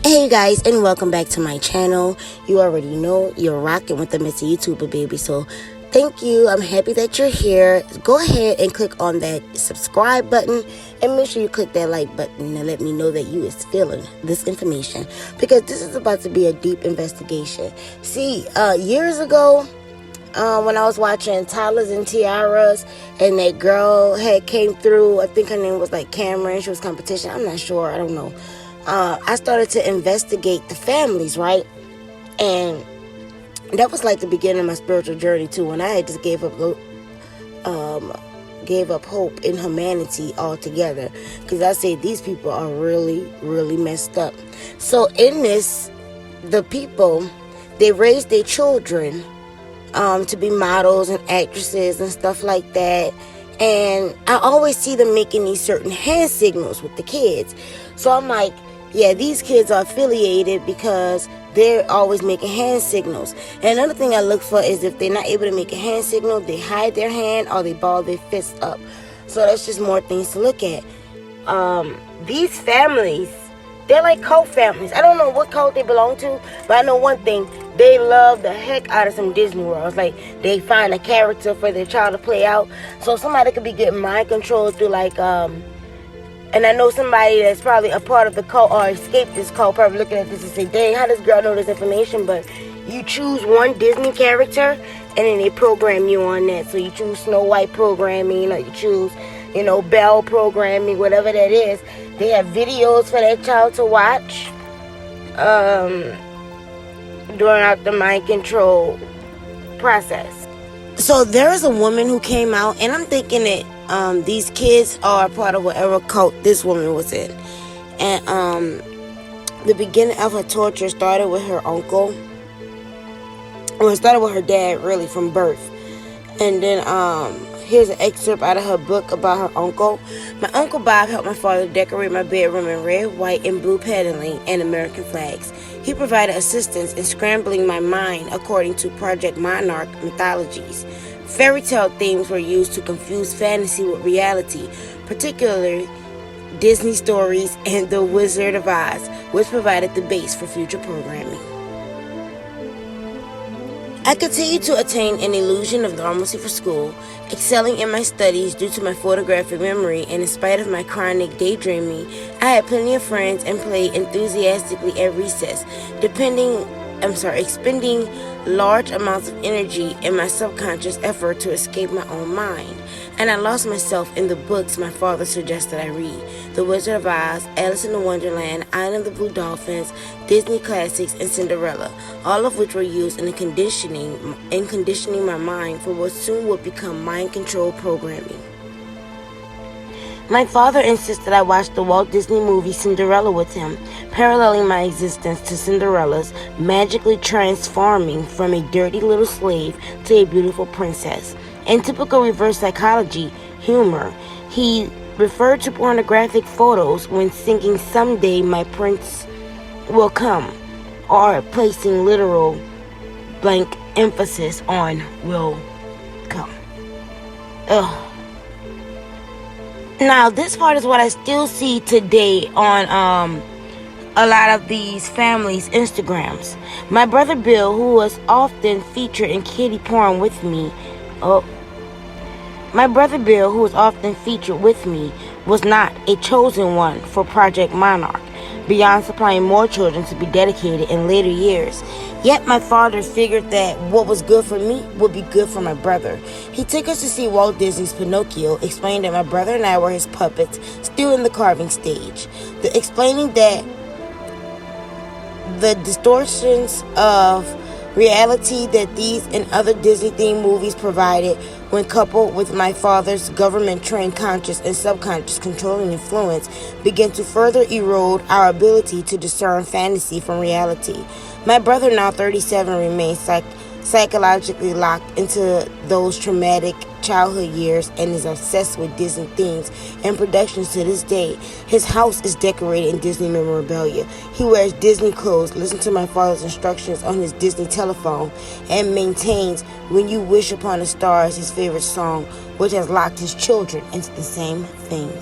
Hey guys, and welcome back to my channel. You already know you're rocking with the Mr. YouTuber baby, so thank you. I'm happy that you're here. Go ahead and click on that subscribe button and make sure you click that like button and let me know that you is feeling this information, because this is about to be a deep investigation. See, years ago, when I was watching Toddlers and Tiaras, and that girl had came through, I think her name was like Cameron, she was competition, I'm not sure, I don't know. I started to investigate the families, right? And that was like the beginning of my spiritual journey too, when I had just gave up hope in humanity altogether, because I say these people are really, really messed up. So in this, the people, they raise their children to be models and actresses and stuff like that. And I always see them making these certain hand signals with the kids. So I'm like, yeah, these kids are affiliated because they're always making hand signals. And another thing I look for is if they're not able to make a hand signal, they hide their hand or they ball their fist up. So that's just more things to look at. These families, they're like cult families. I don't know what cult they belong to, but I know one thing. They love the heck out of some Disney Worlds. Like, they find a character for their child to play out. So somebody could be getting mind controlled through like, and I know somebody that's probably a part of the cult or escaped this cult probably looking at this and say, dang, how does girl know this information? But you choose one Disney character and then they program you on that. So you choose Snow White programming, or you choose, Belle programming, whatever that is. They have videos for that child to watch during the mind control process. So there is a woman who came out, and I'm thinking that these kids are part of whatever cult this woman was in. And the beginning of her torture started with her uncle. Well, it started with her dad, really, from birth. And then here's an excerpt out of her book about her uncle. My Uncle Bob helped my father decorate my bedroom in red, white, and blue paneling and American flags. He provided assistance in scrambling my mind according to Project Monarch mythologies. Fairy tale themes were used to confuse fantasy with reality, particularly Disney stories and The Wizard of Oz, which provided the base for future programming. I continued to attain an illusion of normalcy for school, excelling in my studies due to my photographic memory, and in spite of my chronic daydreaming, I had plenty of friends and played enthusiastically at recess, expending large amounts of energy in my subconscious effort to escape my own mind. And I lost myself in the books my father suggested I read: The Wizard of Oz, Alice in the Wonderland, Island of the Blue Dolphins, Disney classics, and Cinderella, all of which were used in conditioning my mind for what soon would become mind control programming. My father insisted I watch the Walt Disney movie Cinderella with him, paralleling my existence to Cinderella's, magically transforming from a dirty little slave to a beautiful princess. In typical reverse psychology humor, he referred to pornographic photos when singing "Someday My Prince Will Come," or placing literal blank emphasis on "will come." Ugh. Now, this part is what I still see today on a lot of these families' Instagrams. My brother Bill, who was often featured in kitty porn with me, was not a chosen one for Project Monarch, beyond supplying more children to be dedicated in later years. Yet my father figured that what was good for me would be good for my brother. He took us to see Walt Disney's Pinocchio, explained that my brother and I were his puppets, still in the carving stage. Explaining that the distortions of reality that these and other Disney-themed movies provided, when coupled with my father's government-trained conscious and subconscious controlling influence, began to further erode our ability to discern fantasy from reality. My brother, now 37, remains psychologically locked into those traumatic childhood years and is obsessed with Disney themes and productions to this day. His house is decorated in Disney memorabilia. He wears Disney clothes, listens to my father's instructions on his Disney telephone, and maintains "When You Wish Upon a Star" as his favorite song, which has locked his children into the same thing.